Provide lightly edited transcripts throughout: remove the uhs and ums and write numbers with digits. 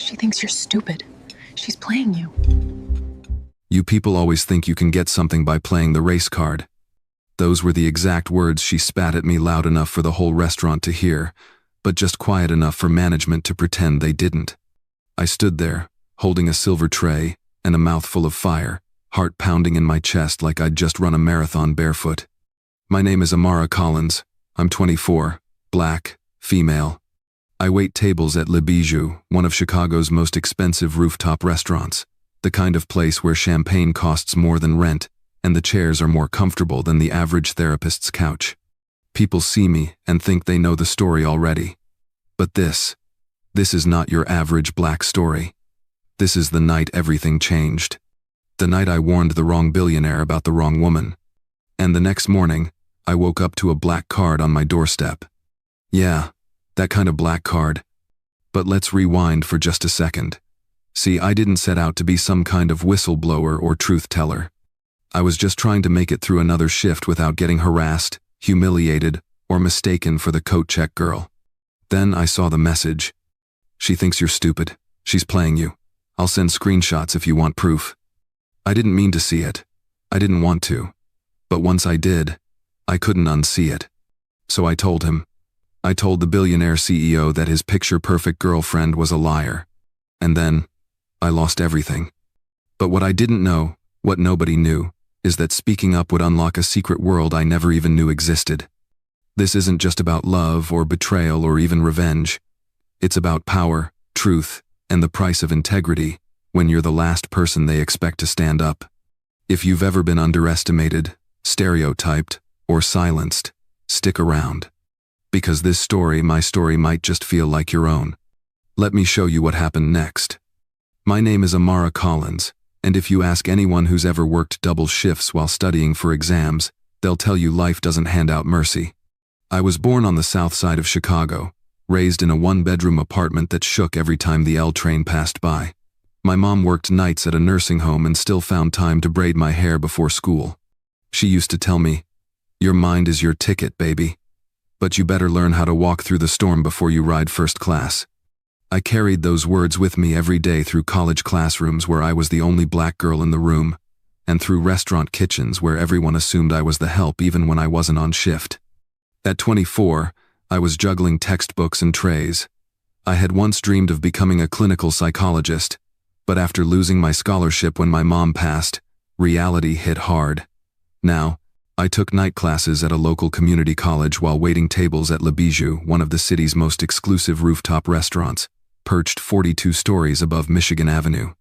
She thinks you're stupid. She's playing you. You people always think you can get something by playing the race card. Those were the exact words she spat at me, loud enough for the whole restaurant to hear, but just quiet enough for management to pretend they didn't. I stood there, holding a silver tray and a mouthful of fire, heart pounding in my chest like I'd just run a marathon barefoot. My name is Amara Collins. I'm 24, black, female. I wait tables at Le Bijou, one of Chicago's most expensive rooftop restaurants, the kind of place where champagne costs more than rent and the chairs are more comfortable than the average therapist's couch. People see me and think they know the story already. But this is not your average black story. This is the night everything changed. The night I warned the wrong billionaire about the wrong woman. And the next morning, I woke up to a black card on my doorstep. Yeah, that kind of black card. But let's rewind for just a second. See, I didn't set out to be some kind of whistleblower or truth teller. I was just trying to make it through another shift without getting harassed, humiliated, or mistaken for the coat check girl. Then I saw the message. She thinks you're stupid. She's playing you. I'll send screenshots if you want proof. I didn't mean to see it. I didn't want to. But once I did, I couldn't unsee it. So I told him. I told the billionaire CEO that his picture-perfect girlfriend was a liar. And then, I lost everything. But what I didn't know, what nobody knew, is that speaking up would unlock a secret world I never even knew existed. This isn't just about love or betrayal or even revenge. It's about power, truth, and the price of integrity when you're the last person they expect to stand up. If you've ever been underestimated, stereotyped, or silenced, stick around. Because this story, my story, might just feel like your own. Let me show you what happened next. My name is Amara Collins, and if you ask anyone who's ever worked double shifts while studying for exams, they'll tell you life doesn't hand out mercy. I was born on the south side of Chicago, raised in a one-bedroom apartment that shook every time the L train passed by. My mom worked nights at a nursing home and still found time to braid my hair before school. She used to tell me, "Your mind is your ticket, baby. But you better learn how to walk through the storm before you ride first class." I carried those words with me every day through college classrooms where I was the only black girl in the room, and through restaurant kitchens where everyone assumed I was the help even when I wasn't on shift. At 24, I was juggling textbooks and trays. I had once dreamed of becoming a clinical psychologist, but after losing my scholarship when my mom passed, reality hit hard. Now, I took night classes at a local community college while waiting tables at Le Bijou, one of the city's most exclusive rooftop restaurants, perched 42 stories above Michigan Avenue.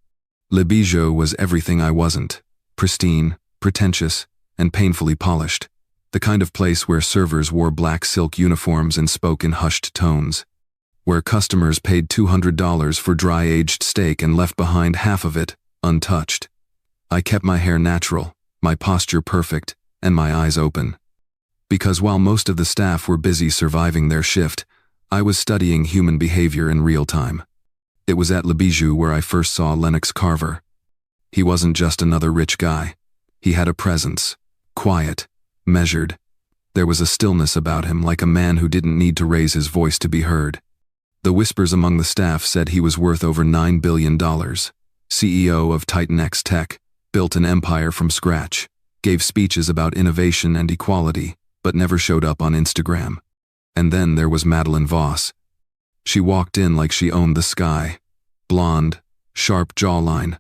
Le Bijou was everything I wasn't: pristine, pretentious, and painfully polished. The kind of place where servers wore black silk uniforms and spoke in hushed tones. Where customers paid $200 for dry-aged steak and left behind half of it untouched. I kept my hair natural, my posture perfect, and my eyes open. Because while most of the staff were busy surviving their shift, I was studying human behavior in real time. It was at Le Bijou where I first saw Lennox Carver. He wasn't just another rich guy. He had a presence, quiet, measured. There was a stillness about him, like a man who didn't need to raise his voice to be heard. The whispers among the staff said he was worth over $9 billion, CEO of Titan X Tech, built an empire from scratch, gave speeches about innovation and equality, but never showed up on Instagram. And then there was Madeline Voss. She walked in like she owned the sky. Blonde, sharp jawline,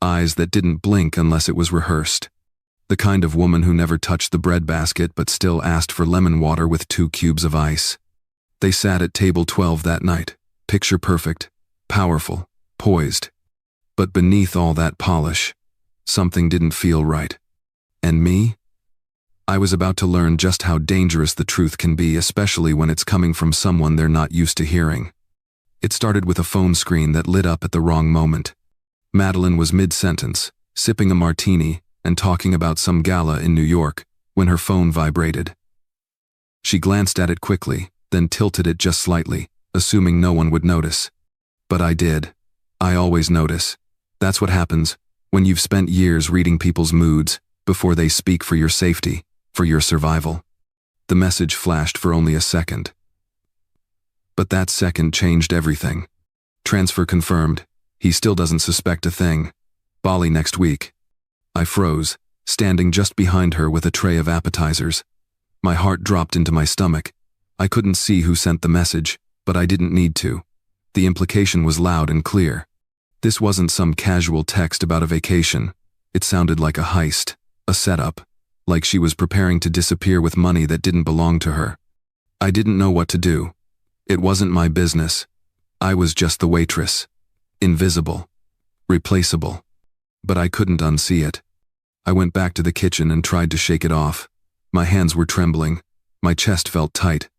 eyes that didn't blink unless it was rehearsed. The kind of woman who never touched the breadbasket but still asked for lemon water with 2 cubes of ice. They sat at table 12 that night, picture perfect, powerful, poised. But beneath all that polish, something didn't feel right. And me? I was about to learn just how dangerous the truth can be, especially when it's coming from someone they're not used to hearing. It started with a phone screen that lit up at the wrong moment. Madeline was mid-sentence, sipping a martini and talking about some gala in New York, when her phone vibrated. She glanced at it quickly, then tilted it just slightly, assuming no one would notice. But I did. I always notice. That's what happens when you've spent years reading people's moods before they speak for your safety, for your survival. The message flashed for only a second. But that second changed everything. Transfer confirmed. He still doesn't suspect a thing. Bali next week. I froze, standing just behind her with a tray of appetizers. My heart dropped into my stomach. I couldn't see who sent the message, but I didn't need to. The implication was loud and clear. This wasn't some casual text about a vacation. It sounded like a heist, a setup, like she was preparing to disappear with money that didn't belong to her. I didn't know what to do. It wasn't my business. I was just the waitress. Invisible. Replaceable. But I couldn't unsee it. I went back to the kitchen and tried to shake it off. My hands were trembling. My chest felt tight.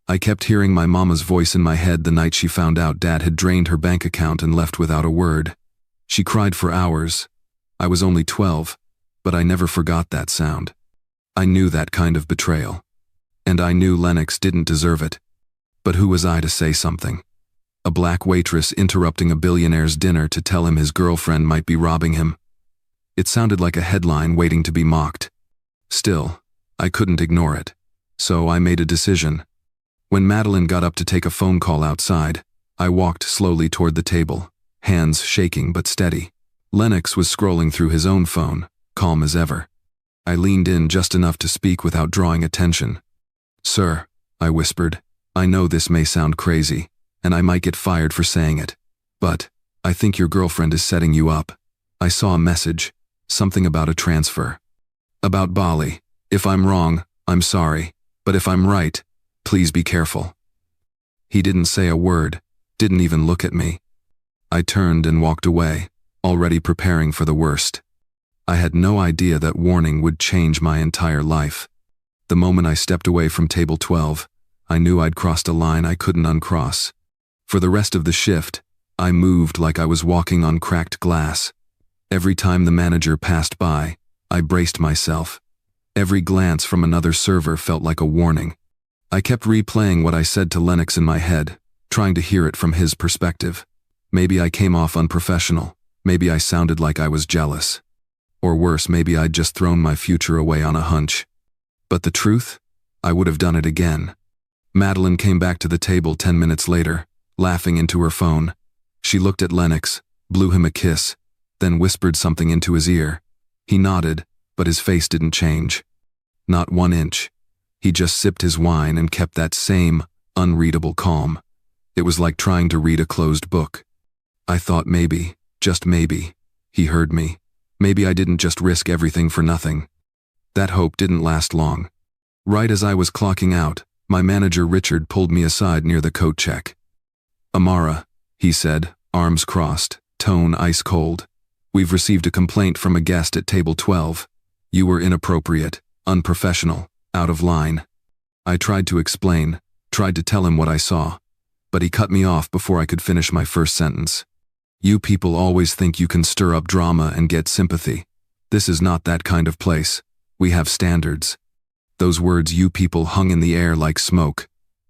I kept hearing my mama's voice in my head the night she found out Dad had drained her bank account and left without a word. She cried for hours. I was only 12, but I never forgot that sound. I knew that kind of betrayal. And I knew Lennox didn't deserve it. But who was I to say something? A black waitress interrupting a billionaire's dinner to tell him his girlfriend might be robbing him. It sounded like a headline waiting to be mocked. Still, I couldn't ignore it. So I made a decision. When Madeline got up to take a phone call outside, I walked slowly toward the table, hands shaking but steady. Lennox was scrolling through his own phone, calm as ever. I leaned in just enough to speak without drawing attention. "Sir," I whispered, "I know this may sound crazy, and I might get fired for saying it, but I think your girlfriend is setting you up. I saw a message, something about a transfer. About Bali. If I'm wrong, I'm sorry, but if I'm right, please be careful." He didn't say a word, didn't even look at me. I turned and walked away, already preparing for the worst. I had no idea that warning would change my entire life. The moment I stepped away from table 12, I knew I'd crossed a line I couldn't uncross. For the rest of the shift, I moved like I was walking on cracked glass. Every time the manager passed by, I braced myself. Every glance from another server felt like a warning. I kept replaying what I said to Lennox in my head, trying to hear it from his perspective. Maybe I came off unprofessional. Maybe I sounded like I was jealous. Or worse, maybe I'd just thrown my future away on a hunch. But the truth? I would have done it again. Madeline came back to the table 10 minutes later, laughing into her phone. She looked at Lennox, blew him a kiss, then whispered something into his ear. He nodded, but his face didn't change. Not 1 inch. He just sipped his wine and kept that same, unreadable calm. It was like trying to read a closed book. I thought maybe, just maybe, he heard me. Maybe I didn't just risk everything for nothing. That hope didn't last long. Right as I was clocking out, my manager Richard pulled me aside near the coat check. "Amara," he said, arms crossed, tone ice cold. "We've received a complaint from a guest at table 12. You were inappropriate, unprofessional, out of line." I tried to explain, tried to tell him what I saw, but he cut me off before I could finish my first sentence. "You people always think you can stir up drama and get sympathy. This is not that kind of place. We have standards." Those words "you people" hung in the air like smoke.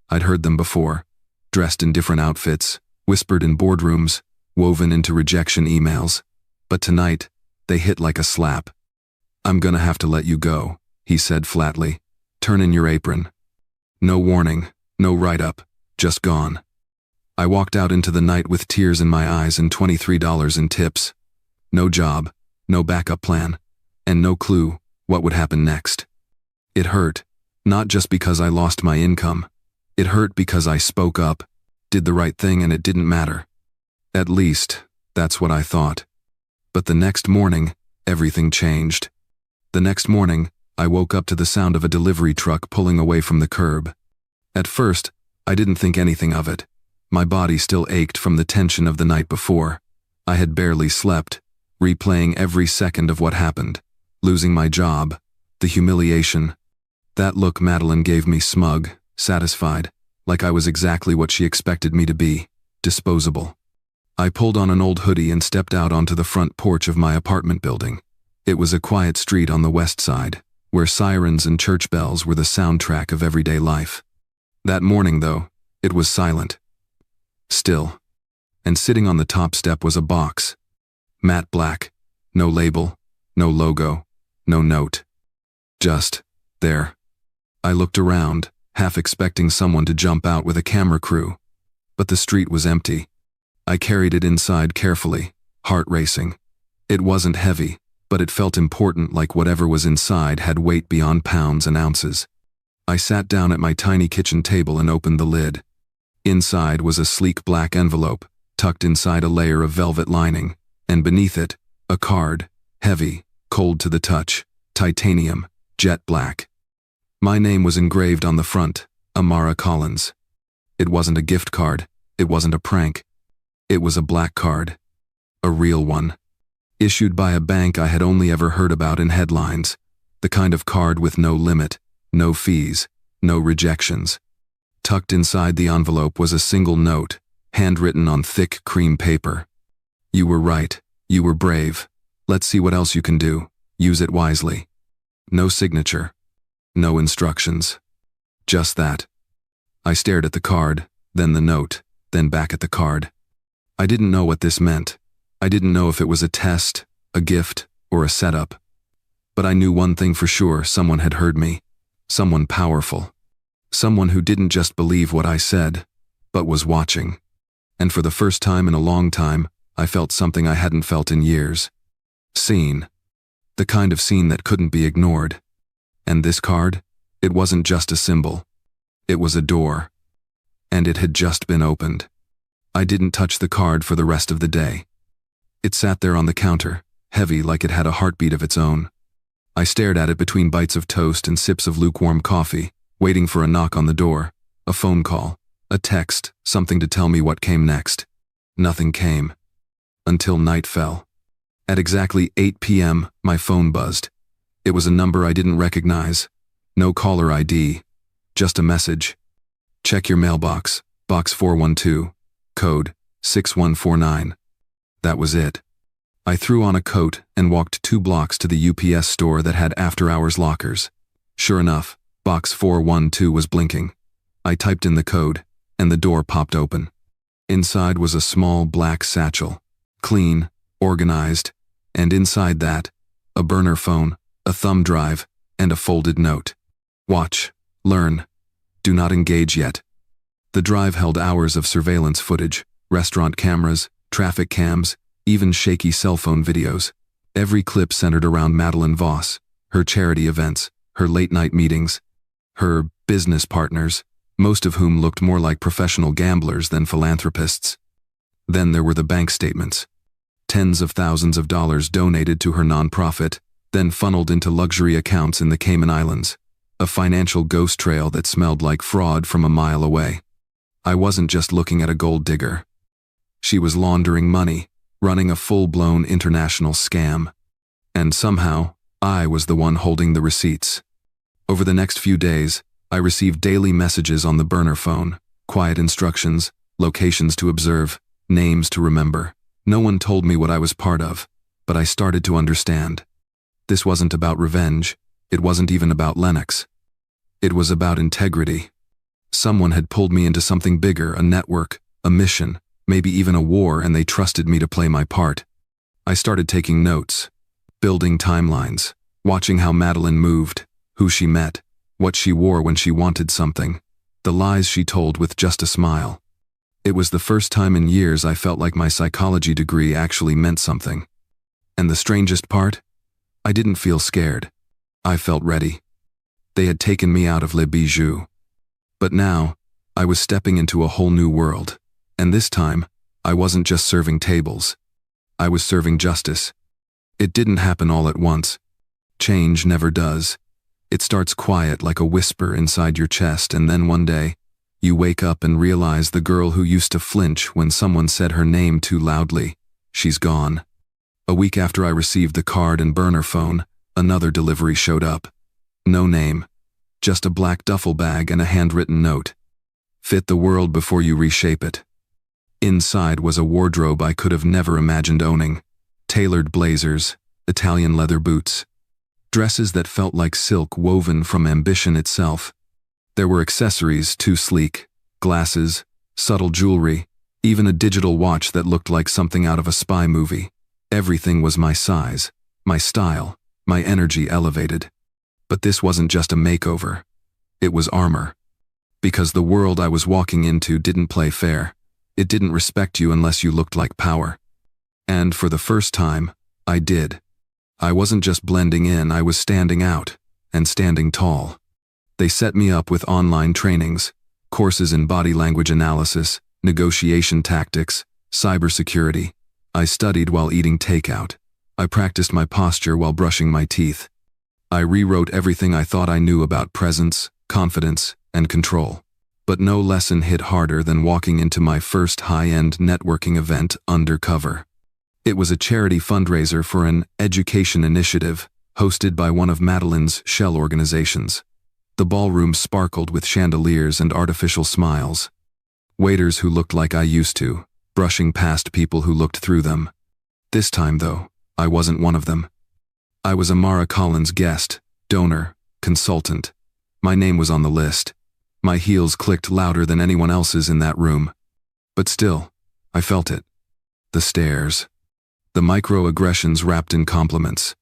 I'd heard them before, dressed in different outfits, whispered in boardrooms, woven into rejection emails. But tonight, they hit like a slap. "I'm gonna have to let you go," he said flatly. "Turn in your apron." No warning, no write-up, just gone. I walked out into the night with tears in my eyes and $23 in tips. No job, no backup plan, and no clue what would happen next. It hurt, not just because I lost my income. It hurt because I spoke up, did the right thing, and it didn't matter. At least, that's what I thought. But the next morning, everything changed. The next morning, I woke up to the sound of a delivery truck pulling away from the curb. At first, I didn't think anything of it. My body still ached from the tension of the night before. I had barely slept, replaying every second of what happened. Losing my job, the humiliation. That look Madeline gave me, smug, satisfied, like I was exactly what she expected me to be, disposable. I pulled on an old hoodie and stepped out onto the front porch of my apartment building. It was a quiet street on the west side, where sirens and church bells were the soundtrack of everyday life. That morning, though, it was silent. Still. And sitting on the top step was a box. Matte black. No label, no logo, no note. Just there. I looked around, half expecting someone to jump out with a camera crew. But the street was empty. I carried it inside carefully, heart racing. It wasn't heavy, but it felt important, like whatever was inside had weight beyond pounds and ounces. I sat down at my tiny kitchen table and opened the lid. Inside was a sleek black envelope, tucked inside a layer of velvet lining, and beneath it, a card, heavy, cold to the touch, titanium, jet black. My name was engraved on the front, Amara Collins. It wasn't a gift card, it wasn't a prank. It was a black card. A real one. Issued by a bank I had only ever heard about in headlines. The kind of card with no limit, no fees, no rejections. Tucked inside the envelope was a single note, handwritten on thick cream paper. You were right. You were brave. Let's see what else you can do. Use it wisely. No signature. No instructions. Just that. I stared at the card, then the note, then back at the card. I didn't know what this meant. I didn't know if it was a test, a gift, or a setup. But I knew one thing for sure: someone had heard me. Someone powerful. Someone who didn't just believe what I said, but was watching. And for the first time in a long time, I felt something I hadn't felt in years. Seen. The kind of scene that couldn't be ignored. And this card? It wasn't just a symbol. It was a door. And it had just been opened. I didn't touch the card for the rest of the day. It sat there on the counter, heavy like it had a heartbeat of its own. I stared at it between bites of toast and sips of lukewarm coffee, waiting for a knock on the door, a phone call, a text, something to tell me what came next. Nothing came. Until night fell. At exactly 8 p.m., my phone buzzed. It was a number I didn't recognize. No caller ID. Just a message. Check your mailbox, box 412, code 6149. That was it. I threw on a coat and walked 2 blocks to the UPS store that had after-hours lockers. Sure enough, box 412 was blinking. I typed in the code, and the door popped open. Inside was a small black satchel. Clean, organized, and inside that, a burner phone, a thumb drive, and a folded note. Watch, learn, do not engage yet. The drive held hours of surveillance footage, restaurant cameras, traffic cams, even shaky cell phone videos. Every clip centered around Madeline Voss, her charity events, her late-night meetings, her business partners, most of whom looked more like professional gamblers than philanthropists. Then there were the bank statements. Tens of thousands of dollars donated to her nonprofit, then funneled into luxury accounts in the Cayman Islands. A financial ghost trail that smelled like fraud from a mile away. I wasn't just looking at a gold digger. She was laundering money, running a full-blown international scam. And somehow, I was the one holding the receipts. Over the next few days, I received daily messages on the burner phone, quiet instructions, locations to observe, names to remember. No one told me what I was part of, but I started to understand. This wasn't about revenge. It wasn't even about Lennox. It was about integrity. Someone had pulled me into something bigger, a network, a mission, maybe even a war, and they trusted me to play my part. I started taking notes, building timelines, watching how Madeline moved, who she met, what she wore when she wanted something, the lies she told with just a smile. It was the first time in years I felt like my psychology degree actually meant something. And the strangest part? I didn't feel scared. I felt ready. They had taken me out of Le Bijou. But now, I was stepping into a whole new world. And this time, I wasn't just serving tables. I was serving justice. It didn't happen all at once. Change never does. It starts quiet like a whisper inside your chest, and then one day, you wake up and realize the girl who used to flinch when someone said her name too loudly, she's gone. A week after I received the card and burner phone, another delivery showed up. No name, just a black duffel bag and a handwritten note. Fit the world before you reshape it. Inside was a wardrobe I could have never imagined owning. Tailored blazers, Italian leather boots, dresses that felt like silk woven from ambition itself. There were accessories too sleek, glasses, subtle jewelry, even a digital watch that looked like something out of a spy movie. Everything was my size, my style, my energy elevated. But this wasn't just a makeover. It was armor. Because the world I was walking into didn't play fair. It didn't respect you unless you looked like power. And for the first time, I did. I wasn't just blending in, I was standing out, and standing tall. They set me up with online trainings, courses in body language analysis, negotiation tactics, cybersecurity. I studied while eating takeout. I practiced my posture while brushing my teeth. I rewrote everything I thought I knew about presence, confidence, and control. But no lesson hit harder than walking into my first high-end networking event undercover. It was a charity fundraiser for an education initiative hosted by one of Madeline's shell organizations. The ballroom sparkled with chandeliers and artificial smiles. Waiters who looked like I used to, brushing past people who looked through them. This time, though, I wasn't one of them. I was Amara Collins' guest, donor, consultant. My name was on the list. My heels clicked louder than anyone else's in that room. But still, I felt it. The stares. The microaggressions wrapped in compliments.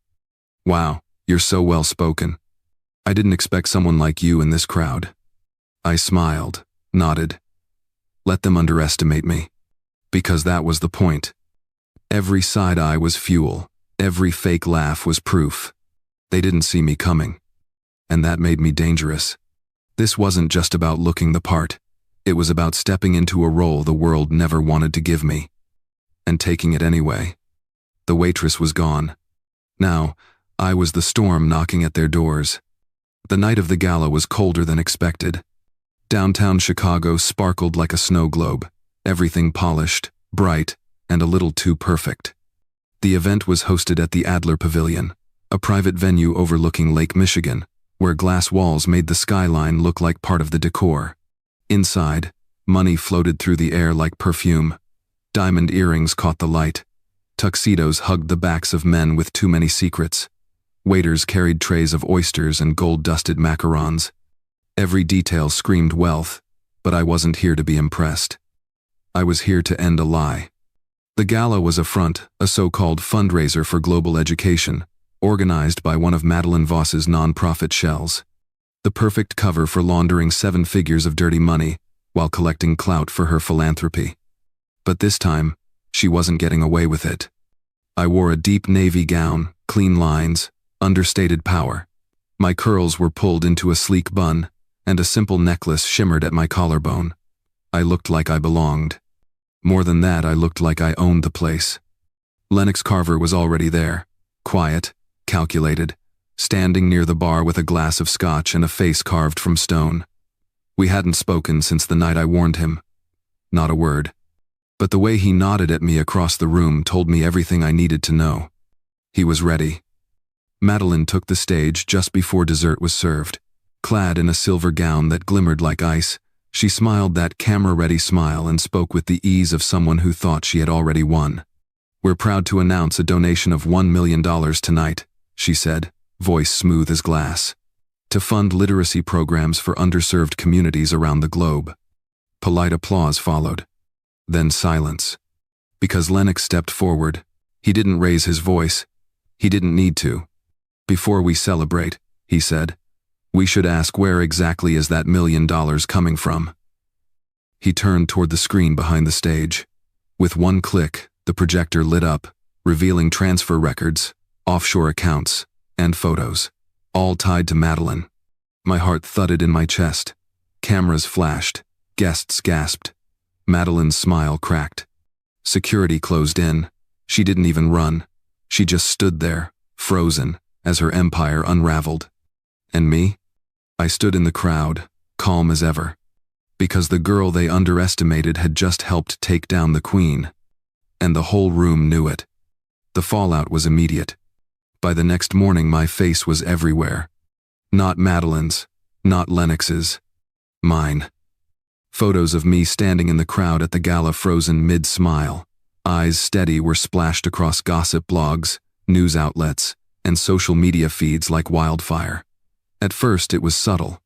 Wow, you're so well-spoken. I didn't expect someone like you in this crowd. I smiled, nodded. Let them underestimate me. Because that was the point. Every side eye was fuel. Every fake laugh was proof. They didn't see me coming. And that made me dangerous. This wasn't just about looking the part. It was about stepping into a role the world never wanted to give me. And taking it anyway. The waitress was gone. Now, I was the storm knocking at their doors. The night of the gala was colder than expected. Downtown Chicago sparkled like a snow globe, everything polished, bright, and a little too perfect. The event was hosted at the Adler Pavilion, a private venue overlooking Lake Michigan, where glass walls made the skyline look like part of the decor. Inside, money floated through the air like perfume. Diamond earrings caught the light. Tuxedos hugged the backs of men with too many secrets. Waiters carried trays of oysters and gold-dusted macarons. Every detail screamed wealth, but I wasn't here to be impressed. I was here to end a lie. The gala was a front, a so-called fundraiser for global education, organized by one of Madeline Voss's nonprofit shells. The perfect cover for laundering 7 figures of dirty money while collecting clout for her philanthropy. But this time, she wasn't getting away with it. I wore a deep navy gown, clean lines, understated power. My curls were pulled into a sleek bun, and a simple necklace shimmered at my collarbone. I looked like I belonged. More than that, I looked like I owned the place. Lennox Carver was already there, quiet, calculated, standing near the bar with a glass of scotch and a face carved from stone. We hadn't spoken since the night I warned him. Not a word. But the way he nodded at me across the room told me everything I needed to know. He was ready. Madeline took the stage just before dessert was served. Clad in a silver gown that glimmered like ice, she smiled that camera-ready smile and spoke with the ease of someone who thought she had already won. "We're proud to announce a donation of $1 million tonight," she said, voice smooth as glass, "to fund literacy programs for underserved communities around the globe." Polite applause followed. Then silence. Because Lennox stepped forward. He didn't raise his voice. He didn't need to. "Before we celebrate," he said, "we should ask where exactly is that $1 million coming from?" He turned toward the screen behind the stage. With one click, the projector lit up, revealing transfer records, offshore accounts, and photos, all tied to Madeline. My heart thudded in my chest. Cameras flashed. Guests gasped. Madeline's smile cracked. Security closed in. She didn't even run. She just stood there, frozen, as her empire unraveled. And me? I stood in the crowd, calm as ever. Because the girl they underestimated had just helped take down the queen. And the whole room knew it. The fallout was immediate. By the next morning, my face was everywhere. Not Madeline's, not Lennox's. Mine. Photos of me standing in the crowd at the gala, frozen mid-smile. Eyes steady, were splashed across gossip blogs, news outlets, and social media feeds like wildfire. At first, it was subtle.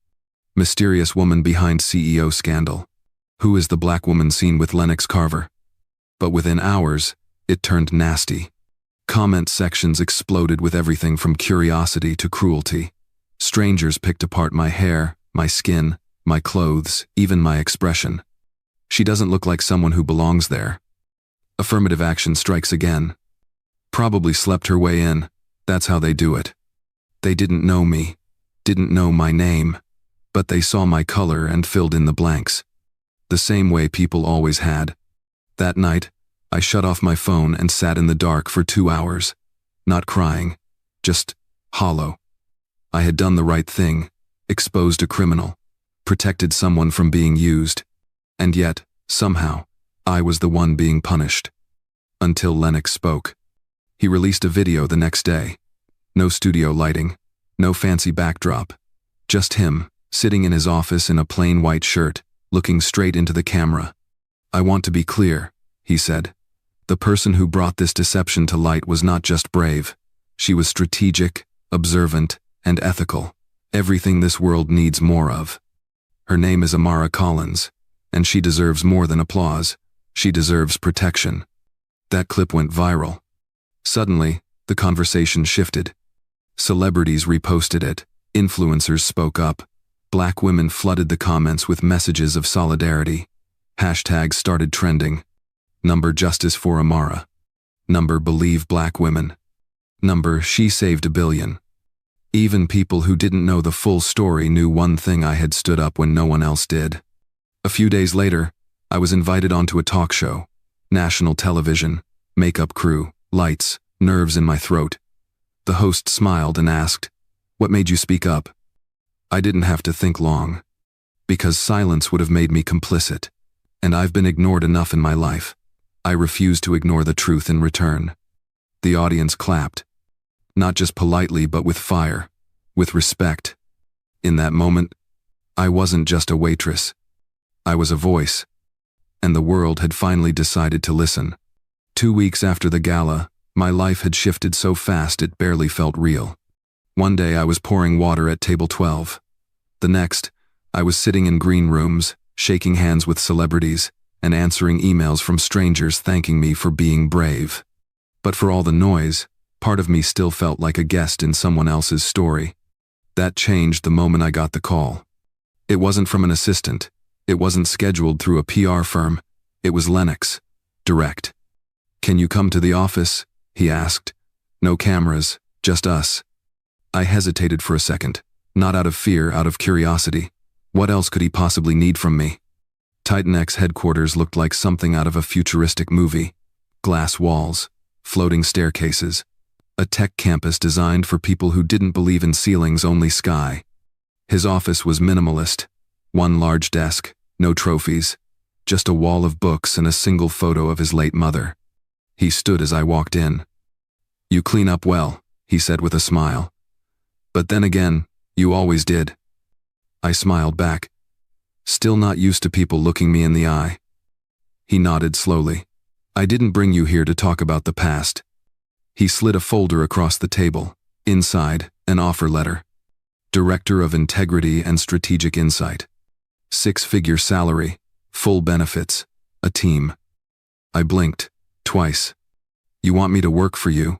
Mysterious woman behind CEO scandal. Who is the black woman seen with Lennox Carver? But within hours, it turned nasty. Comment sections exploded with everything from curiosity to cruelty. Strangers picked apart my hair, my skin, my clothes, even my expression. She doesn't look like someone who belongs there. Affirmative action strikes again. Probably slept her way in. That's how they do it. They didn't know me, didn't know my name, but they saw my color and filled in the blanks. The same way people always had. That night, I shut off my phone and sat in the dark for 2 hours. Not crying, just hollow. I had done the right thing, exposed a criminal, protected someone from being used. And yet, somehow, I was the one being punished. Until Lennox spoke. He released a video the next day. No studio lighting, no fancy backdrop. Just him, sitting in his office in a plain white shirt, looking straight into the camera. "I want to be clear," he said. "The person who brought this deception to light was not just brave. She was strategic, observant, and ethical. Everything this world needs more of. Her name is Amara Collins, and she deserves more than applause. She deserves protection." That clip went viral. Suddenly, the conversation shifted. Celebrities reposted it, influencers spoke up, Black women flooded the comments with messages of solidarity. Hashtags started trending. Number Justice for Amara. Number Believe Black Women. Number She Saved a Billion. Even people who didn't know the full story knew one thing: I had stood up when no one else did. A few days later, I was invited onto a talk show. National television, makeup crew, lights, nerves in my throat. The host smiled and asked, "What made you speak up?" I didn't have to think long. Because silence would have made me complicit. And I've been ignored enough in my life. I refused to ignore the truth in return. The audience clapped. Not just politely, but with fire, with respect. In that moment, I wasn't just a waitress. I was a voice. And the world had finally decided to listen. 2 weeks after the gala, my life had shifted so fast it barely felt real. One day I was pouring water at table 12. The next, I was sitting in green rooms, shaking hands with celebrities, and answering emails from strangers thanking me for being brave. But for all the noise, part of me still felt like a guest in someone else's story. That changed the moment I got the call. It wasn't from an assistant. It wasn't scheduled through a PR firm. It was Lennox. Direct. "Can you come to the office?" he asked. "No cameras, just us." I hesitated for a second, not out of fear, out of curiosity. What else could he possibly need from me? Titan X headquarters looked like something out of a futuristic movie. Glass walls, floating staircases, a tech campus designed for people who didn't believe in ceilings, only sky. His office was minimalist. One large desk, no trophies, just a wall of books and a single photo of his late mother. He stood as I walked in. "You clean up well," he said with a smile. "But then again, you always did." I smiled back, still not used to people looking me in the eye. He nodded slowly. "I didn't bring you here to talk about the past." He slid a folder across the table. Inside, an offer letter. Director of Integrity and Strategic Insight. 6-figure salary, full benefits, a team. I blinked, twice. "You want me to work for you?"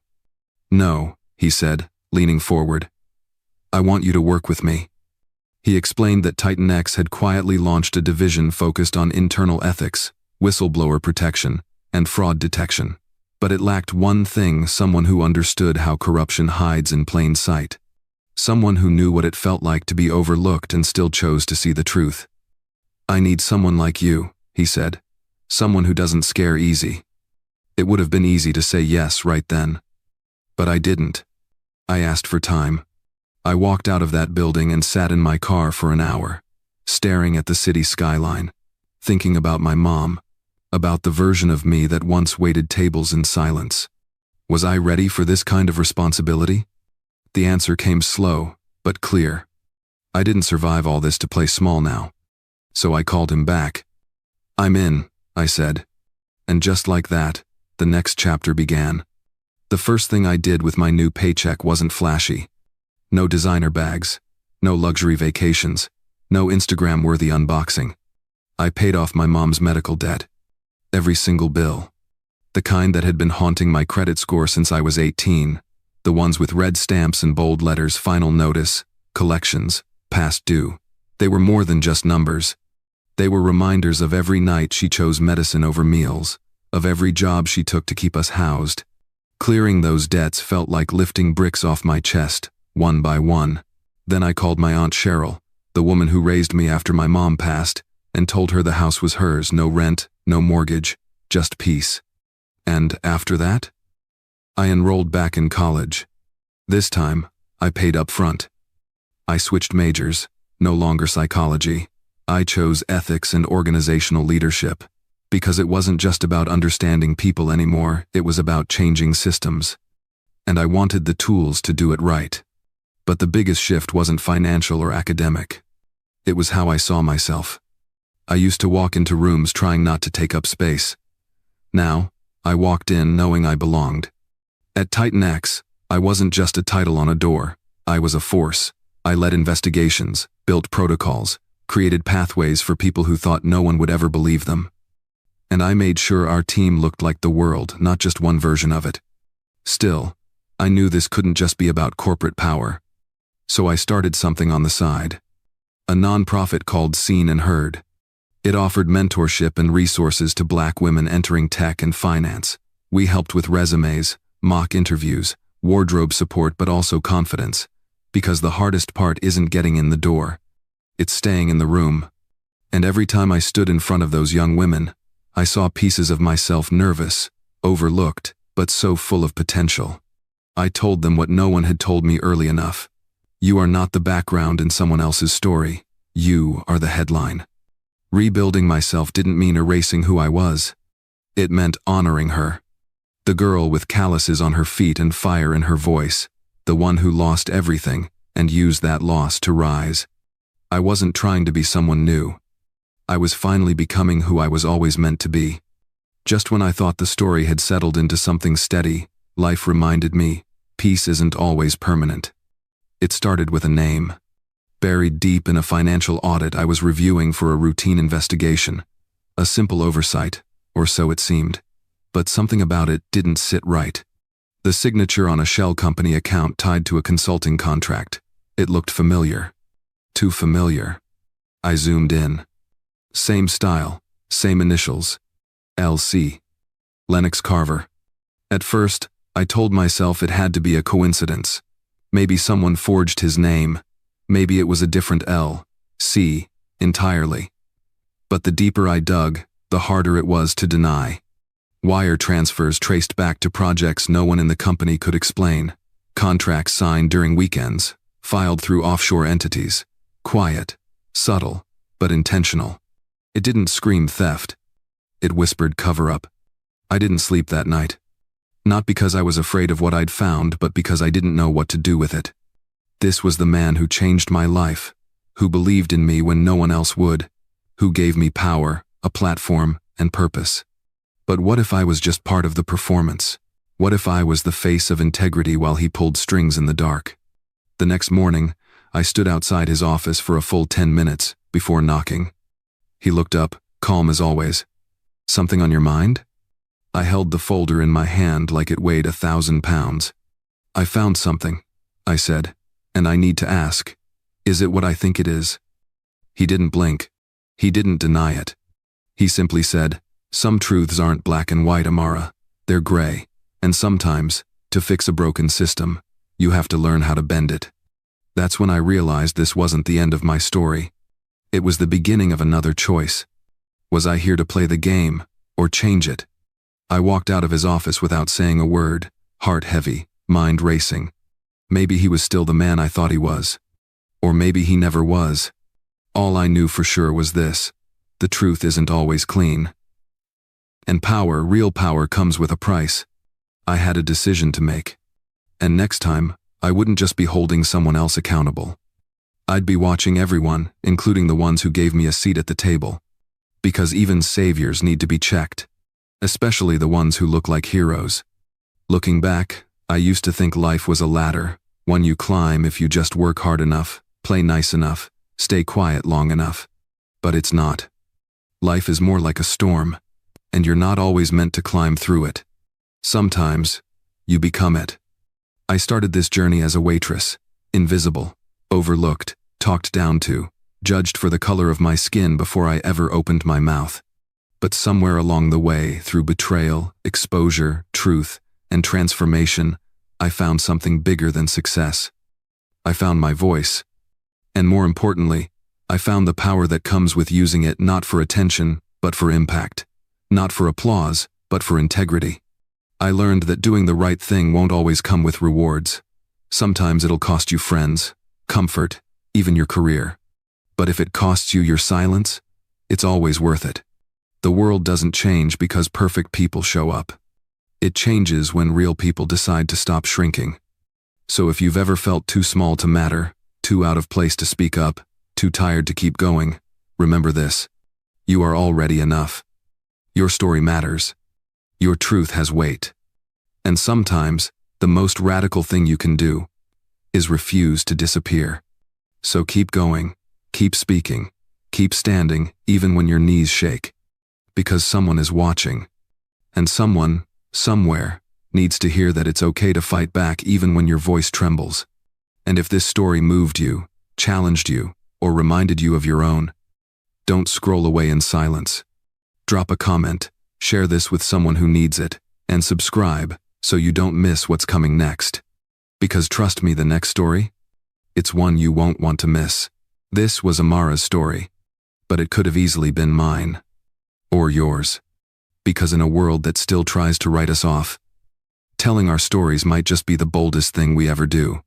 "No," he said, leaning forward. "I want you to work with me." He explained that Titan X had quietly launched a division focused on internal ethics, whistleblower protection, and fraud detection. But it lacked one thing: someone who understood how corruption hides in plain sight. Someone who knew what it felt like to be overlooked and still chose to see the truth. "I need someone like you," he said. "Someone who doesn't scare easy." It would have been easy to say yes right then. But I didn't. I asked for time. I walked out of that building and sat in my car for an hour, staring at the city skyline, thinking about my mom, about the version of me that once waited tables in silence. Was I ready for this kind of responsibility? The answer came slow, but clear. I didn't survive all this to play small now. So I called him back. "I'm in," I said. And just like that, the next chapter began. The first thing I did with my new paycheck wasn't flashy. No designer bags, no luxury vacations, no Instagram-worthy unboxing. I paid off my mom's medical debt. Every single bill. The kind that had been haunting my credit score since I was 18. The ones with red stamps and bold letters: final notice, collections, past due. They were more than just numbers. They were reminders of every night she chose medicine over meals, of every job she took to keep us housed. Clearing those debts felt like lifting bricks off my chest, one by one. Then I called my Aunt Cheryl, the woman who raised me after my mom passed, and told her the house was hers, no rent, no mortgage, just peace. And after that? I enrolled back in college. This time, I paid up front. I switched majors, no longer psychology. I chose ethics and organizational leadership. Because it wasn't just about understanding people anymore, it was about changing systems. And I wanted the tools to do it right. But the biggest shift wasn't financial or academic. It was how I saw myself. I used to walk into rooms trying not to take up space. Now, I walked in knowing I belonged. At Titan X, I wasn't just a title on a door. I was a force. I led investigations, built protocols, created pathways for people who thought no one would ever believe them. And I made sure our team looked like the world, not just one version of it. Still, I knew this couldn't just be about corporate power. So I started something on the side. A nonprofit called Seen and Heard. It offered mentorship and resources to Black women entering tech and finance. We helped with resumes, mock interviews, wardrobe support, but also confidence. Because the hardest part isn't getting in the door. It's staying in the room. And every time I stood in front of those young women, I saw pieces of myself nervous, overlooked, but so full of potential. I told them what no one had told me early enough. You are not the background in someone else's story. You are the headline. Rebuilding myself didn't mean erasing who I was. It meant honoring her. The girl with calluses on her feet and fire in her voice. The one who lost everything and used that loss to rise. I wasn't trying to be someone new. I was finally becoming who I was always meant to be. Just when I thought the story had settled into something steady, life reminded me, peace isn't always permanent. It started with a name. Buried deep in a financial audit I was reviewing for a routine investigation. A simple oversight, or so it seemed. But something about it didn't sit right. The signature on a shell company account tied to a consulting contract. It looked familiar. Too familiar. I zoomed in. Same style, same initials. LC. Lennox Carver. At first, I told myself it had to be a coincidence. Maybe someone forged his name. Maybe it was a different L, C, entirely. But the deeper I dug, the harder it was to deny. Wire transfers traced back to projects no one in the company could explain. Contracts signed during weekends, filed through offshore entities. Quiet, subtle, but intentional. It didn't scream theft. It whispered cover-up. I didn't sleep that night. Not because I was afraid of what I'd found, but because I didn't know what to do with it. This was the man who changed my life, who believed in me when no one else would, who gave me power, a platform, and purpose. But what if I was just part of the performance? What if I was the face of integrity while he pulled strings in the dark? The next morning, I stood outside his office for a full 10 minutes before knocking. He looked up, calm as always. Something on your mind? I held the folder in my hand like it weighed 1,000 pounds. I found something, I said, and I need to ask. Is it what I think it is? He didn't blink. He didn't deny it. He simply said, some truths aren't black and white, Amara. They're gray. And sometimes, to fix a broken system, you have to learn how to bend it. That's when I realized this wasn't the end of my story. It was the beginning of another choice. Was I here to play the game, or change it? I walked out of his office without saying a word, heart heavy, mind racing. Maybe he was still the man I thought he was. Or maybe he never was. All I knew for sure was this: the truth isn't always clean. And power, real power, comes with a price. I had a decision to make. And next time, I wouldn't just be holding someone else accountable. I'd be watching everyone, including the ones who gave me a seat at the table. Because even saviors need to be checked. Especially the ones who look like heroes. Looking back, I used to think life was a ladder, one you climb if you just work hard enough, play nice enough, stay quiet long enough. But it's not. Life is more like a storm, and you're not always meant to climb through it. Sometimes, you become it. I started this journey as a waitress, invisible, overlooked, talked down to, judged for the color of my skin before I ever opened my mouth. But somewhere along the way, through betrayal, exposure, truth, and transformation, I found something bigger than success. I found my voice. And more importantly, I found the power that comes with using it not for attention, but for impact. Not for applause, but for integrity. I learned that doing the right thing won't always come with rewards. Sometimes it'll cost you friends, comfort, even your career. But if it costs you your silence, it's always worth it. The world doesn't change because perfect people show up. It changes when real people decide to stop shrinking. So if you've ever felt too small to matter, too out of place to speak up, too tired to keep going, remember this. You are already enough. Your story matters. Your truth has weight. And sometimes, the most radical thing you can do is refuse to disappear. So keep going, keep speaking, keep standing, even when your knees shake. Because someone is watching. And someone, somewhere, needs to hear that it's okay to fight back even when your voice trembles. And if this story moved you, challenged you, or reminded you of your own, don't scroll away in silence. Drop a comment, share this with someone who needs it, and subscribe so you don't miss what's coming next. Because trust me, the next story? It's one you won't want to miss. This was Amara's story, but it could have easily been mine. Or yours. Because in a world that still tries to write us off, telling our stories might just be the boldest thing we ever do.